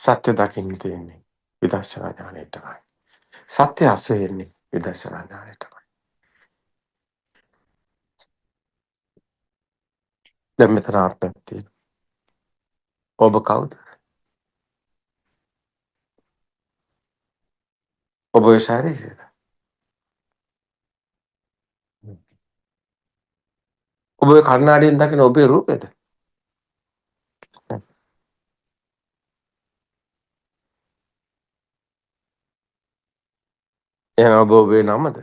සත්‍ය දකින්න තියෙන්නේ විදර්ශනා ඥාණයට තමයි. සත්‍ය අසෙන්නේ විදර්ශනා ඥාණයට තමයි. දැන් මෙතන ආත්මයක් තියෙනවා. ඔබ කවුද? ඔබ ඔය ශරීරයද? ඔබ ඔය කණ්ණාඩියෙන් දකින ඔබේ රූපෙද? එහෙනම් ඔබ ඔබේ නමද?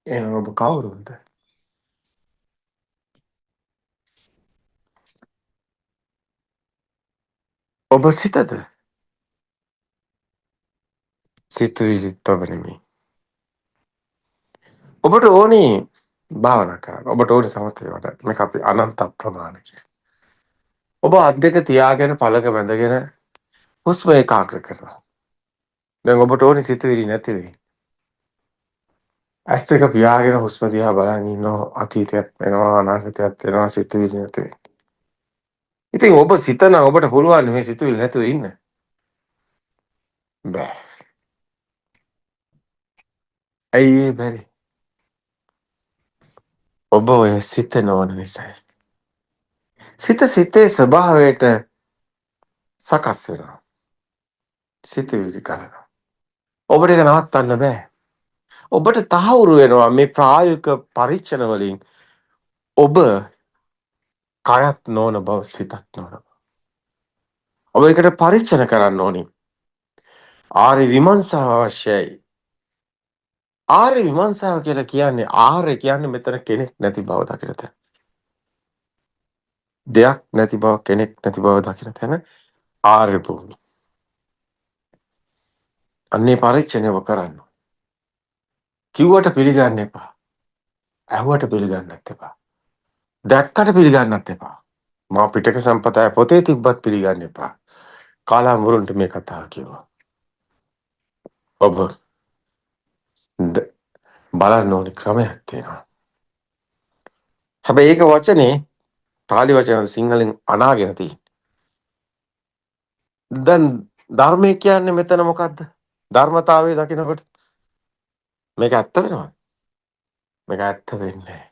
එහෙනම් ඔබ කවුරුන්ද? ඔබ සිතද? සිතුවිලිත් ඔබ නෙමෙයි. ඔබට ඕනේ භාවනා කරන්න. ඔබට ඕනේ සමථය වඩන්න. මේක අපි අනන්ත ප්‍රමාණික. ඔබ අත් දෙක තියාගෙන පළක බැඳගෙන හුස්ම ඒකාග්‍ර කරනවා. දැන් ඔබට ඕනේ සිතුවිලි නැති වෙයි. ඇස් දෙක පියාගෙන හුස්ම දිහා බලන් ඉන්නවා. අතීතයක් වෙනවා, අනාගතයක් වෙනවා, සිතුවිලි නැති වෙයි. ඉතින් ඔබ සිතන ඔබට පුළුවන් මේ සිතුවිලි නැතුව ඉන්න. බෑ. ඇයි ඒ බැරි? ඔබ ඔය සිත නොවන නිසායි. සිත සිතේ ස්වභාවයට සකස් වෙනවා. සිතුවිලි කරනවා. ඔබට ඒක නවත්තන්න බෑ. ඔබට තහවුරු වෙනවා මේ ප්‍රායෝගික පරීක්ෂණ වලින් ඔබ කයත් නොවන බව සිතත් නොවන බව. ඔබ ඒකට පරීක්ෂණ කරන්න ඕනි. ආර්ය විමර්ශන අවශ්‍යයි. ආර්ය විමර්ශන කියලා කියන්නේ ආර්ය කියන්නේ මෙතන කෙනෙක් නැති බව දකින තැන. දෙයක් නැති බව කෙනෙක් නැති බව දකින තැන ආර්ය භූමිය. අන්නේ පරීක්ෂණය ඔබ කරන්න. කිව්වට පිළිගන්න එපා. ඇහුවට පිළිගන්නත් එපා. දැක්කට පිළිගන්නත් එපා. මා පිටක සම්පතය පොතේ තිබ්බත් පිළිගන්න එපා. කාලා මුරුන්ට මේ කතාව කිව්වා. ඔබ බලන්න ඕනි ක්‍රමයක් තියෙනවා. හැබැයි ඒක වචනේ පාලි වචන සිංහලෙන් අනාගෙන තියෙන්නේ. දැන් ධර්මය කියන්නේ මෙතන මොකද්ද? ධර්මතාවය දකිනකොට මේක ඇත්ත වෙනවා. මේක ඇත්ත වෙන්නේ නැහැ.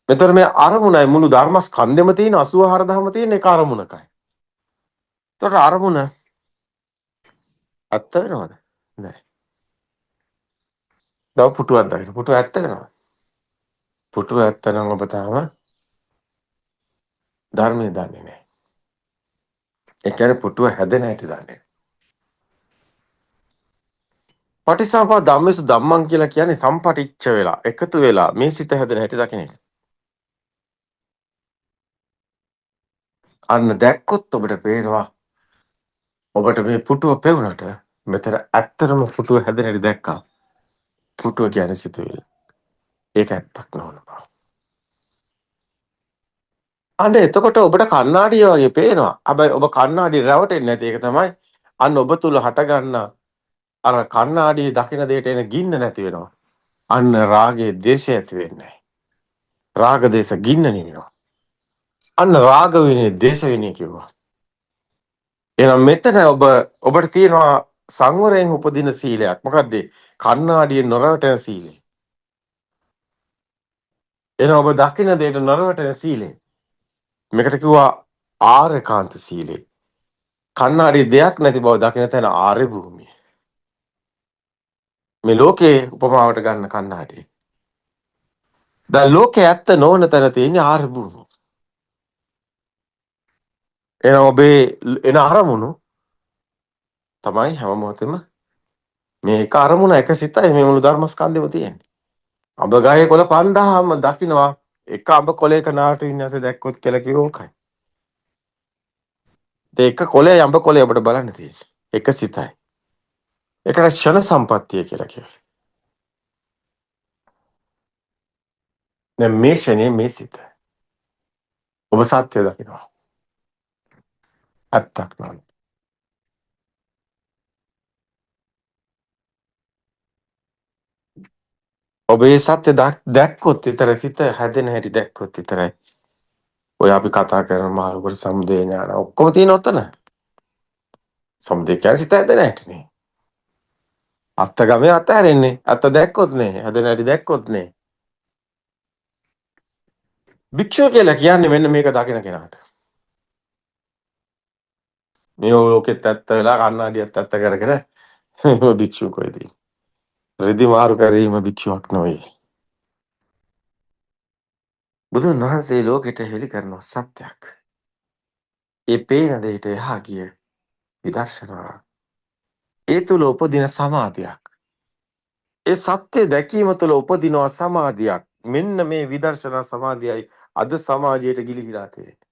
මෙතන මේ අරමුණයි මුළු ධර්මස්කන්ධෙම තියෙන 84 ධම තියෙන එක අරමුණකයි. ඒතකොට අරමුණ ඇත්ත වෙනවද? නැහැ. දව පුටුවක් දකින්න. පුටුව ඇත්ත වෙනවද? පුටුව ඇත්ත නම් ඔබ තාම ධර්මයේ දන්නේ නැහැ. ඒ කියන්නේ පුටුව හැදෙන හැටි දන්නේ නැහැ. පටිසම්පා ධම්මේසු ධම්මං කියලා කියන්නේ සම්පටිච්ච වෙලා එකතු වෙලා මේ සිත හැදෙන හැටි දකින්න එක. අන්න දැක්කොත් ඔබට පේනවා ඔබට මේ පුටුව පෙවුනට මෙතන ඇත්තටම පුටුව හැදෙන හැටි දැක්කා. පුටුව කියන්නේ සිතුවිල්ල. ඒක ඇත්තක් නොවන බව. අන්න එතකොට ඔබට කණ්ණාඩිය වගේ පේනවා. හැබැයි ඔබ කණ්ණාඩිය රැවටෙන්නේ නැති එක තමයි අන්න ඔබ තුල හටගන්න අර කණ්ණාඩියේ දකින දෙයට එන ගින්න නැති වෙනවා. අන්න රාගයේ දේශය ඇති වෙන්නේ නැහැ. රාග දේශ ගින්න නිවෙනවා. අන්න රාග විනේ දේශ විනේ කිව්වා. එහෙනම් මෙතන ඔබට තියෙනවා සංවරයෙන් උපදින සීලයක්. මොකද්ද? කණ්ණාඩියේ නොරවටන සීලය. එහෙනම් ඔබ දකින දෙයට නොරවටන සීලය. මේකට කිව්වා ආර්යකාන්ත සීලය. කණ්ණාඩියේ දෙයක් නැති බව දකින තැන ආර්ය භූමිය. මේ ලෝකේ උපමාවට ගන්න කණ්ණාඩිය. දැන් ලෝකේ ඇත්ත නොවන තැන තියෙන ආර්ය භූමිය. එහෙනම් ඔබේ එන අරමුණු තමයි හැම මොහොතෙම මේක අරමුණ එක සිතයි මේ මුළු ධර්මස්කන්ධෙම තියෙන්නේ. අඹ ගහේ කොළ 5000ම දකින්නවා එක අඹ කොළයක නාට වින්‍යාස දැක්කොත් කියලා කිව්වෝකයි. ඒක කොළේ අඹ කොළේ ඔබට බලන්න තියෙන්නේ. එක සිතයි. ඒකට ක්ෂණ සම්පත්තිය කියලා කියනවා. දැන් මේ ක්ෂණේ මේ සිත. ඔබ සත්‍ය දකින්නවා. ඇත්තක් නෑ. ඔබ ඒ සත්‍ය දැක්කොත් විතර සිත හැදෙන හැටි දැක්කොත් විතරයි ඔය අපි කතා කරන මාළුකට සමුදේ ඥාන ඔක්කොම තියෙන ඔතන. සමුදේ කියන්නේ සිත හැදෙන හැටිනේ. අත්ත ගමේ අත හැරෙන්නේ. අත දැක්කොත් නේ. හැදෙන හැටි දැක්කොත් නේ. භික්ෂුව කියලා කියන්නේ මෙන්න මේක දකින කෙනාට. මේ ලෝකෙත් ඇත්ත වෙලා කන්නාඩියත් ඇත්ත කරගෙන භික්ෂුව කොයිද? රෙදි මාරු කිරීම භික්ෂුවක් නෙවෙයි. බුදුන් වහන්සේ ලෝකෙට හෙළි කරන සත්‍යයක්. ඒ පේන දෙයට එහා ගිය විදර්ශනා. ඒ තුල උපදින සමාධියක්. ඒ සත්‍ය දැකීම තුළ උපදිනවා සමාධියක්. මෙන්න මේ විදර්ශනා සමාධියයි අද සමාජයට ගිලිහිලා තියෙන්නේ.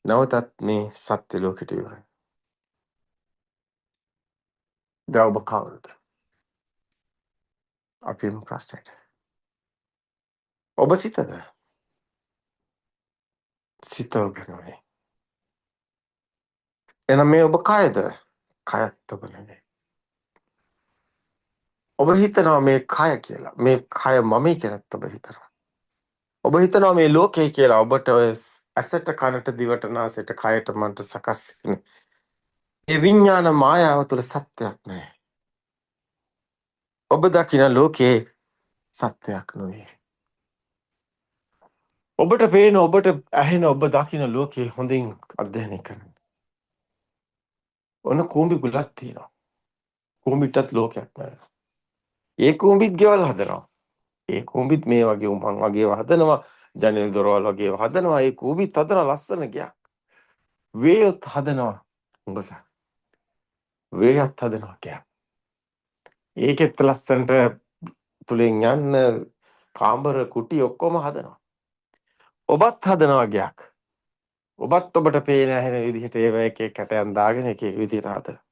නැවතත් මේ සත්‍ය ලෝකෙට ඉවරයි. දැන් ඔබ කවුරුද? අපිම ප්‍රශ්නයට. ඔබ සිතද? සිත ඔබ නෙවෙයි. එහෙනම් මේ ඔබ කයද? කයත් ඔබ නෙවෙයි. ඔබ හිතනවා මේ කය කියලා. මේ කය මමයි කියලාත් ඔබ හිතනවා. ඔබ හිතනවා මේ ලෝකේ කියලා. ඔබට ඔය ඇසට කනට දිවට නාසයට කයට මනට සකස් වෙන ඒ විඥාන මායාව තුළ සත්‍යයක් නැහැ. ඔබ දකින ලෝකේ සත්‍යයක් නෙවෙයි. ඔබට පේන ඔබට ඇහෙන ඔබ දකින ලෝකේ හොඳින් අධ්‍යයනය කරන්න. ඔන්න කූඹි ගුලක් තියෙනවා. කූඹිටත් ලෝකයක් නැහැ. ඒ කූඹිත් ගෙවල් හදනවා. ඒ කූඹිත් මේ වගේ උමං වගේ හදනවා. ජනෙල් දොරවල් වගේ හදනවා. ඒ කූඹිත් හදන ලස්සන ගයක්. වේයොත් හදනවා. උඹස. වේයත් හදනවා ගයක්. ඒකෙත් ලස්සනට තුලින් යන්න කාමර කුටි ඔක්කොම හදනවා. ඔබත් හදනවා ගයක්. ඔබත් ඔබට පේන ඇහෙන විදිහට ඒව එක එක කැටයන් දාගෙන එක එක විදිහට හදනවා.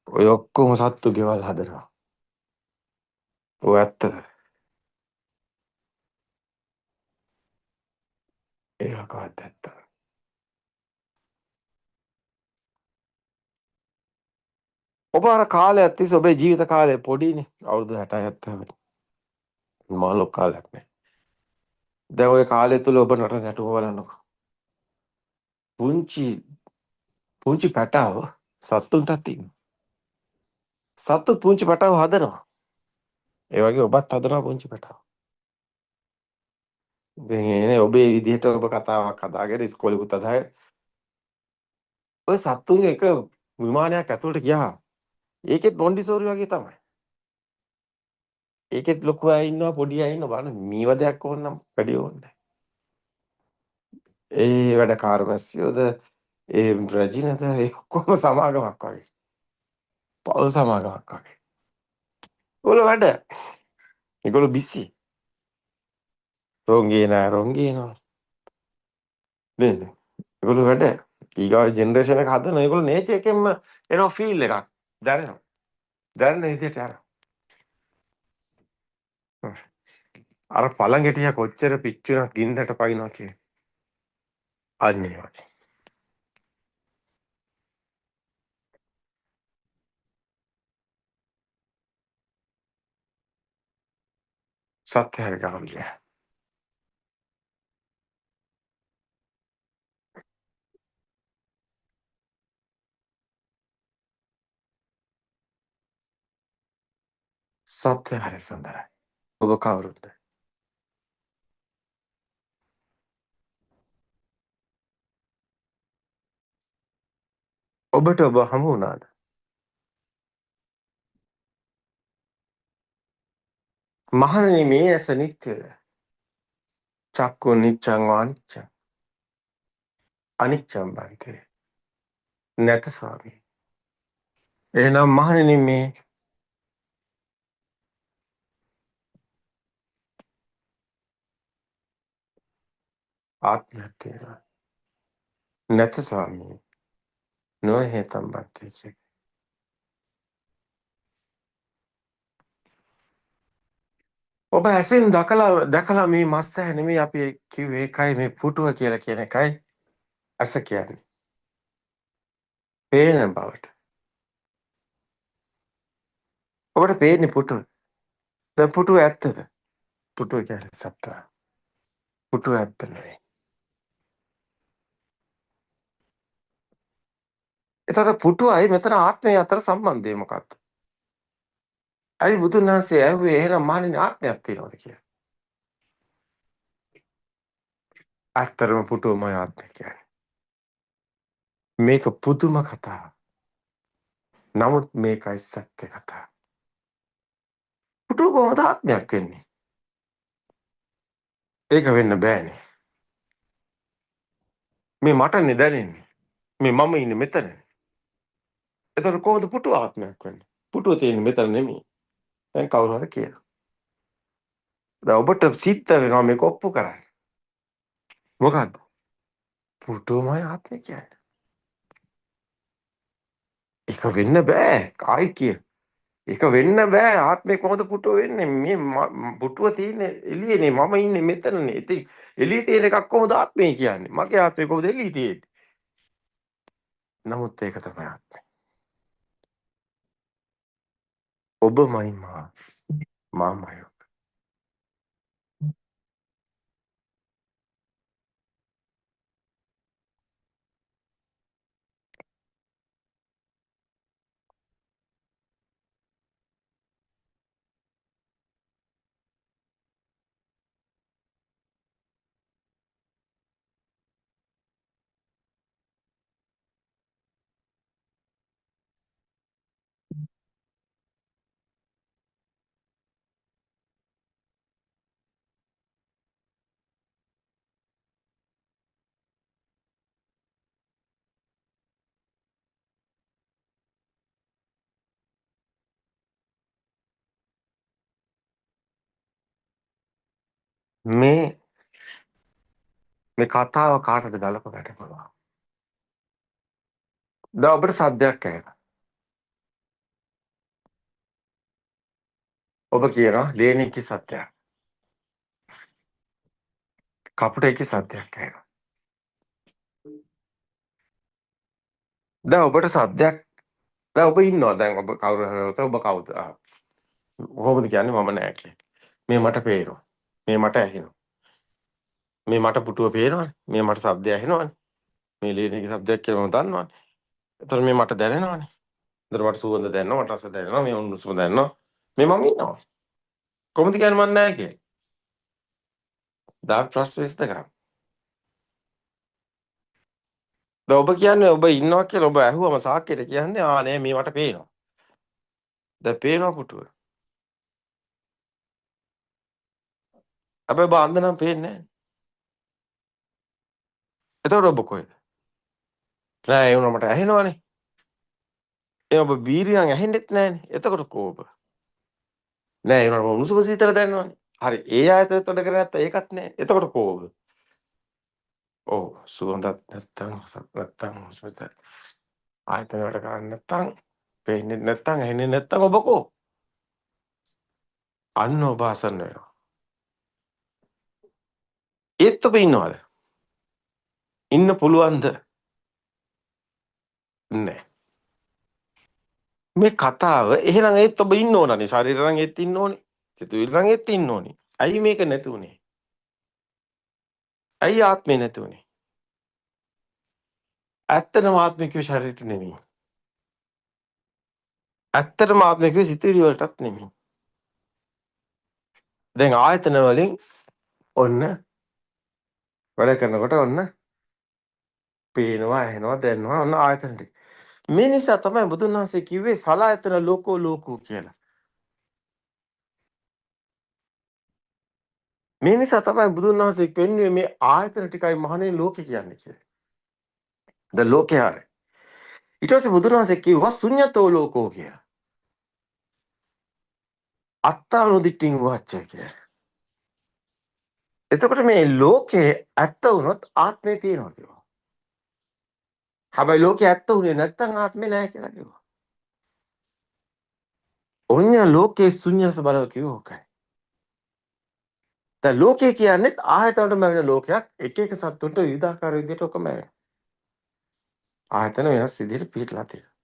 ඔය ඔක්කොම සත්තු ගෙවල් හදනවා. ඔය ඇත්තද? ඒකවත් ඇත්ත. ඔබ අර කාලයක් තිස්සේ ඔබේ ජීවිත කාලය පොඩිනේ. අවුරුදු 60 70. මහ ලොකු කාලයක් නේ. දැන් ওই කාලය තුල ඔබ නටන නැටුම බලන්නකෝ. පුංචි පුංචි පැටව සත්තුන්ටත් තියෙනවා. සත්තු පුංචි පැටව හදනවා. ඒ වගේ ඔබත් හදනවා පුංචි පැටව. දැන් එනේ ඔබේ විදිහට ඔබ කතාවක් හදාගෙන ඉස්කෝලේකුත් අදාගෙන ඔය සත්තුන්ගේ එක විමානයක් ඇතුළට ගියා. ඒකෙත් මොන්ඩිසෝරි වගේ තමයි. ඒකෙත් ලොකු අය ඉන්නවා පොඩි අය ඉන්නවා බලන්න මීව දෙයක් ඕනනම් වැඩි ඕනේ. ඒ වැඩ කාර්මැස්සියෝද ඒ රජිනද ඒ ඔක්කොම සමාගමක් වගේ. පවුල් සමාගමක් වගේ. ඒගොල්ලෝ වැඩ. ඒගොල්ලෝ බිසි. රෝංගේ නෑ රෝංගේ නෝ. නේද? ඒගොල්ලෝ වැඩ. ඊගාව ජෙනරේෂන් එක හදන ඒගොල්ලෝ නේචර් එකෙන්ම එනවා ෆීල් එකක්. දැනෙනවා. දැනෙන විදිහට යනවා. අර පළඟැටියා කොච්චර පිච්චුණත් ගින්දරට පයින්නවා කියන්නේ. අන්න ඒ වගේ. සත්‍ය හරි ගාම්භීරයි. සත්‍ය හරි සුන්දරයි. ඔබ කවුරුද? ඔබට ඔබ හමු වුණාද? මහණෙනි මේ ඇස නිට්ටයද? චක්කු නිච්ඡං අනිච්ඡං. අනිච්ඡං බන්තේ. නැත ස්වාමී. එහෙනම් මහණෙනි මේ ආත්මයක් තියෙනවා. නැත ස්වාමී. නොහේතම් බන්තේ. ඔබ ඇසින් දැකලා මේ මස් ඇහැ නෙමෙයි අපි කිව්වේ ඒකයි මේ පුටුව කියලා කියන එකයි ඇස කියන්නේ. පේන බවට. ඔබට පේන්නේ පුටුව. දැන් පුටුව ඇත්තද? පුටුව කියන්නේ සත්‍යය. පුටුව ඇත්ත නෙවෙයි. එතකොට පුටුවයි මෙතන ආත්මය අතර සම්බන්ධය මොකක්ද? ඇයි බුදුන් වහන්සේ ඇහුවේ එහෙනම් මහණෙනි ආත්මයක් තියෙනවද කියලා? ඇත්තරම පුටුවමයි ආත්මය කියන්නේ. මේක පුදුම කතාවක්. නමුත් මේකයි සත්‍ය කතාව. පුටුව කොහොමද ආත්මයක් වෙන්නේ? ඒක වෙන්න බෑනේ. මේ මටනේ දැනෙන්නේ. මේ මම ඉන්නේ මෙතන. එතකොට කොහොමද පුටුව ආත්මයක් වෙන්නේ? පුටුව තියෙන්නේ මෙතන නෙමෙයි. දැන් කවුරු හරි කියනවා. දැන් ඔබට සිද්ධ වෙනවා මේක ඔප්පු කරන්න. මොකද්ද? පුටුවමයි ආත්මය කියන්නේ. ඒක වෙන්න බෑ. කායි කිය. ඒක වෙන්න බෑ. ආත්මේ කොහොමද පුටුව වෙන්නේ? මේ පුටුව තියෙන්නේ එළියනේ. මම ඉන්නේ මෙතනනේ. ඉතින් එළියේ තියෙන එකක් කොහොමද ආත්මය කියන්නේ? මගේ ආත්මේ කොහොමද එළියේ තියෙන්නේ? නමුත් ඒක තමයි ආත්මය. ඔබමයි මාමයි. මේ කතාව කාටද ගලප ගන්න පුළුවන්? දැන් ඔබට සද්දයක් ඇහෙනවා. ඔබ කියනවා ලේනින්කි සත්‍යයක්. කපුටෙක්ගේ සද්දයක් ඇහෙනවා. දැන් ඔබට සද්දයක් දැන් ඔබ ඉන්නවා. දැන් ඔබ කවුරු හරි ඔබ කවුද? කොහොමද කියන්නේ මම නෑ කියලා. මේ මට පේනවා. මේ මට ඇහෙනවා. මේ මට පුටුව පේනවනේ. මේ මට ශබ්දය ඇහෙනවනේ. මේ ලේනින්කි શબ્දයක් කියලා මම දන්නවනේ. එතකොට මේ මට දැනෙනවනේ. එතකොට මට සුවඳ දැනෙනවා, මට රස දැනෙනවා, මේ උණුසුම දැනෙනවා. මේ මම ඉන්නවා. කොහොමද කියන්නේ මම නෑ කියලා? දාට ප්‍රශ්න විසඳ ගන්න. දැන් ඔබ කියන්නේ ඔබ ඉන්නවා කියලා ඔබ ඇහුවම සාක්කයට කියන්නේ නෑ මේ මට පේනවා. දැන් පේනවා පුටුව. හැබැයි ඔබ අන්ධ නම් පේන්නේ නෑ. එතකොට ඔබ කොහෙද? නෑ ඒ වුණා මට ඇහෙනවනේ. ඒ ඔබ බීරි නම් ඇහෙන්නෙත් නෑනේ. එතකොට කෝ ඔබ? නෑ ඒ වුණා උණුසුම සීතල දැනනවනේ. හරි ඒ ආයතන තොඩ කරේ නැත්නම් ඒකත් නෑ. එතකොට කෝ ඔබ? ඔව් සුවඳක් නැත්තම් නැත්තම් හොස්පිටල් ආයතන වල කරන්නේ නැත්තම් පේන්නේ නැත්තම් ඇහෙන්නේ නැත්තම් ඔබ කෝ? අන්න ඔබ අසන්න වෙනවා. ඒත් ඔබ ඉන්නවද? ඉන්න පුළුවන්ද? නෑ. මේ කතාව එහෙනම් ඒත් ඔබ ඉන්න ඕනනේ. ශරීරය නම් ඒත් ඉන්න ඕනේ. සිතුවිලි නම් ඒත් ඉන්න ඕනේ. ඇයි මේක නැතුනේ? ඇයි ආත්මේ නැතුනේ? ඇත්තටම ආත්මික ශරීරෙට නෙමෙයි. ඇත්තටම ආත්මික සිතුවිලි වලටත් නෙමෙයි. දැන් ආයතන වලින් ඔන්න වැඩ කරනකොට ඔන්න පේනවා, ඇහෙනවා, දැනෙනවා ඔන්න ආයතන ටික. මේ නිසා තමයි බුදුන් වහන්සේ කිව්වේ සලායතන ලෝකෝ ලෝකෝ කියලා. මේ නිසා තමයි බුදුන් වහන්සේ පෙන්වුවේ මේ ආයතන ටිකයි මහණේ ලෝකේ කියන්නේ කියලා. ද ලෝකේ ආරේ. ඊට පස්සේ බුදුන් වහන්සේ කිව්වා ශුන්‍යතෝ ලෝකෝ කියලා. අත්තානුදිටින් වාච්චය කියලා. එතකොට මේ ලෝකේ ඇත්ත වුණොත් ආත්මය තියෙනවා කියනවා. හැබැයි ලෝකේ ඇත්ත උනේ නැත්නම් ආත්මේ නැහැ කියලා කිව්වා. ඔන්න ලෝකේ ශුන්‍යස බලව කිව්වෝකයි. දැන් ලෝකේ කියන්නේ ආයතනවලම වෙන ලෝකයක් එක එක සත්තුන්ට විවිධාකාර විදිහට ඔකම වෙනවා. ආයතන වෙනස් විදිහට පිටලා තියෙනවා.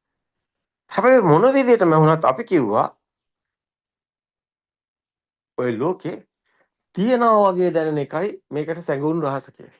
හැබැයි මොන විදිහටම වුණත් අපි කිව්වා ඔය ලෝකේ තියෙනවා වගේ දැනෙන එකයි මේකට සැඟවුණු රහස කියලා.